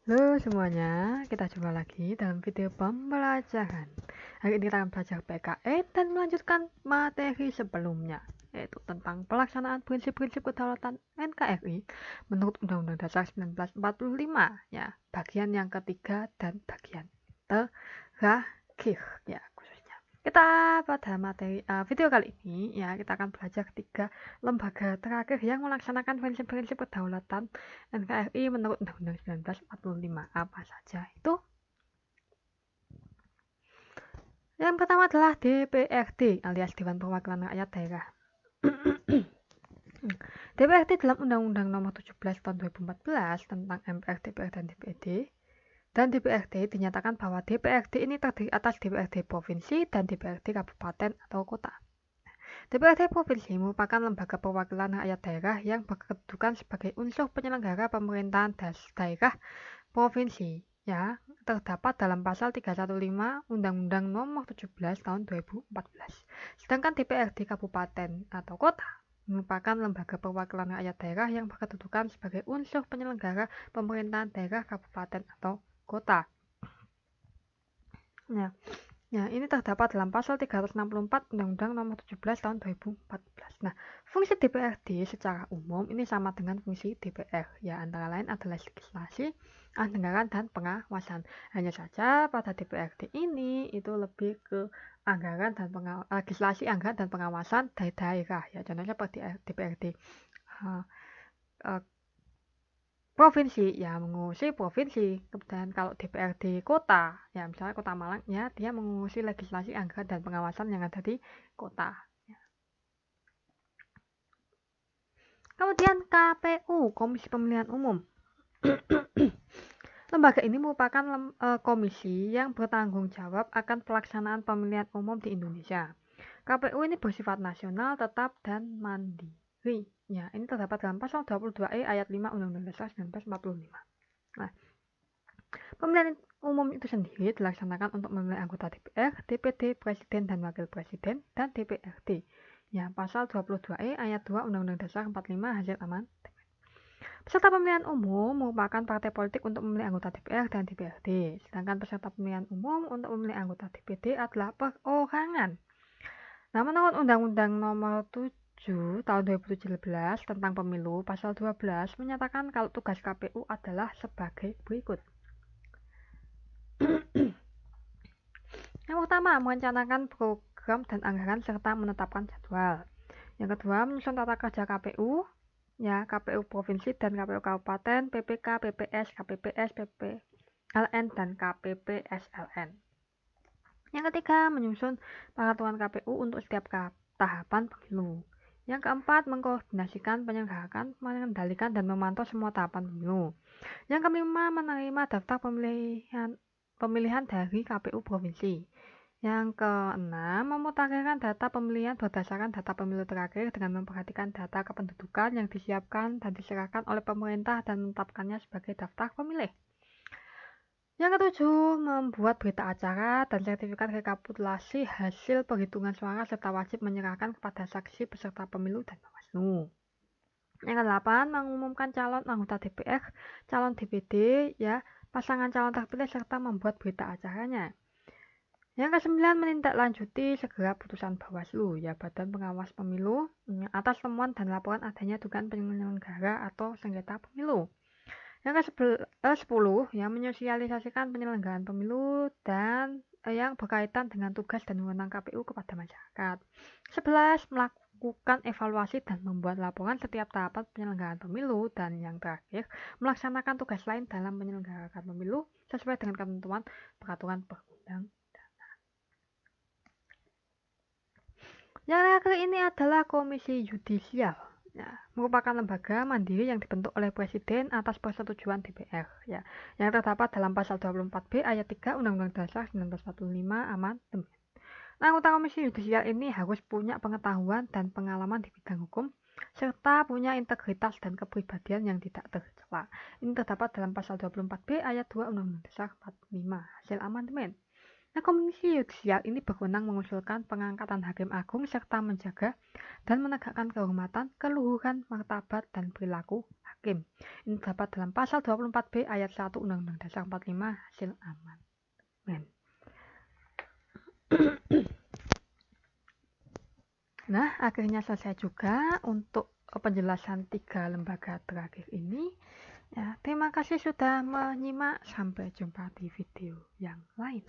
Halo semuanya, kita jumpa lagi dalam video pembelajaran. Hari ini kita akan belajar PKE dan melanjutkan materi sebelumnya, yaitu tentang pelaksanaan prinsip-prinsip kedaulatan NKRI menurut Undang-Undang Dasar 1945, ya, bagian yang ketiga dan bagian terakhir, ya, khususnya. Kita pada video kali ini, ya, kita akan belajar ketiga lembaga terakhir yang melaksanakan prinsip-prinsip kedaulatan NKRI menurut Undang-Undang 1945. Apa saja itu? Yang pertama adalah DPRD alias Dewan Perwakilan Rakyat Daerah. DPRD dalam Undang-Undang Nomor 17 Tahun 2014 tentang MPR, DPR, dan DPRD. Dan DPRD dinyatakan bahwa DPRD ini terdiri atas DPRD Provinsi dan DPRD Kabupaten atau Kota. DPRD Provinsi merupakan lembaga perwakilan rakyat daerah yang berkedudukan sebagai unsur penyelenggara pemerintahan daerah provinsi, ya, terdapat dalam pasal 315 Undang-Undang Nomor 17 Tahun 2014. Sedangkan DPRD Kabupaten atau Kota merupakan lembaga perwakilan rakyat daerah yang berkedudukan sebagai unsur penyelenggara pemerintahan daerah kabupaten atau kota. Ya, ini terdapat dalam pasal 364 Undang-Undang Nomor 17 Tahun 2014. Nah, fungsi DPRD secara umum ini sama dengan fungsi DPR, ya, antara lain adalah legislasi, anggaran, dan pengawasan. Hanya saja pada DPRD ini itu lebih ke anggaran dan legislasi, anggaran, dan pengawasan dari daerah, ya, contohnya seperti DPRD provinsi, ya, mengurusi provinsi. Kemudian kalau DPRD kota, ya, misalnya Kota Malang, ya, dia mengurusi legislasi, anggaran, dan pengawasan yang ada di kota. Kemudian KPU, Komisi Pemilihan Umum. Lembaga ini merupakan komisi yang bertanggung jawab akan pelaksanaan pemilihan umum di Indonesia. KPU ini bersifat nasional, tetap, dan mandiri. Ya, ini terdapat dalam pasal 22E ayat 5 Undang-Undang Dasar 1945. Nah, pemilihan umum itu sendiri dilaksanakan untuk memilih anggota DPR, DPD, Presiden dan Wakil Presiden, dan DPRD. Ya, pasal 22E ayat 2 Undang-Undang Dasar 45 hasil amandemen. Peserta pemilihan umum merupakan partai politik untuk memilih anggota DPR dan DPRD. Sedangkan peserta pemilihan umum untuk memilih anggota DPD adalah perorangan. Nah, menurut Undang-Undang Nomor 7 Tahun 2017 tentang Pemilu, pasal 12 menyatakan kalau tugas KPU adalah sebagai berikut. Yang pertama, merencanakan program dan anggaran serta menetapkan jadwal. Yang kedua, menyusun tata kerja KPU, ya, KPU Provinsi dan KPU Kabupaten, PPK, PPS, KPPS, PPLN, dan KPPSLN. Yang ketiga, menyusun peraturan KPU untuk setiap tahapan pemilu. Yang keempat, mengkoordinasikan, menyelenggarakan, mengendalikan, dan memantau semua tahapan pemilu. Yang kelima, menerima daftar pemilihan dari KPU Provinsi. Yang keenam, memutakhirkan data pemilihan berdasarkan data pemilu terakhir dengan memperhatikan data kependudukan yang disiapkan dan diserahkan oleh pemerintah dan menetapkannya sebagai daftar pemilih. Yang ketujuh, membuat berita acara dan sertifikat rekapitulasi hasil penghitungan suara serta wajib menyerahkan kepada saksi peserta pemilu dan Bawaslu. Yang kedelapan, mengumumkan calon anggota DPR, calon DPD, ya, pasangan calon terpilih serta membuat berita acaranya. Yang kesembilan, menindaklanjuti segera putusan Bawaslu, ya, Badan Pengawas Pemilu, atas temuan dan laporan adanya dugaan penyelenggara atau sengketa pemilu. Yang ke-10, ya, menyosialisasikan penyelenggaraan pemilu dan yang berkaitan dengan tugas dan wewenang KPU kepada masyarakat. 11, melakukan evaluasi dan membuat laporan setiap tahapan penyelenggaraan pemilu. Dan yang terakhir, melaksanakan tugas lain dalam menyelenggarakan pemilu sesuai dengan ketentuan peraturan perundang-undangan. Yang terakhir ini adalah Komisi Yudisial. Ya, merupakan lembaga mandiri yang dibentuk oleh Presiden atas persetujuan DPR, ya, yang terdapat dalam pasal 24B ayat 3 Undang-Undang Dasar 1945 amandemen. Nah, anggota Komisi Yudisial ini harus punya pengetahuan dan pengalaman di bidang hukum serta punya integritas dan kepribadian yang tidak tercela. Ini terdapat dalam pasal 24B ayat 2 Undang-Undang Dasar 45 hasil amandemen. Nah, komisi yudisial ini berwenang mengusulkan pengangkatan hakim agung serta menjaga dan menegakkan kehormatan, keluhuran, martabat, dan perilaku hakim. Ini terdapat dalam pasal 24B ayat 1 Undang-Undang Dasar 45 hasil amandemen. Nah, akhirnya selesai juga untuk penjelasan 3 lembaga terakhir ini. Ya, terima kasih sudah menyimak. Sampai jumpa di video yang lain.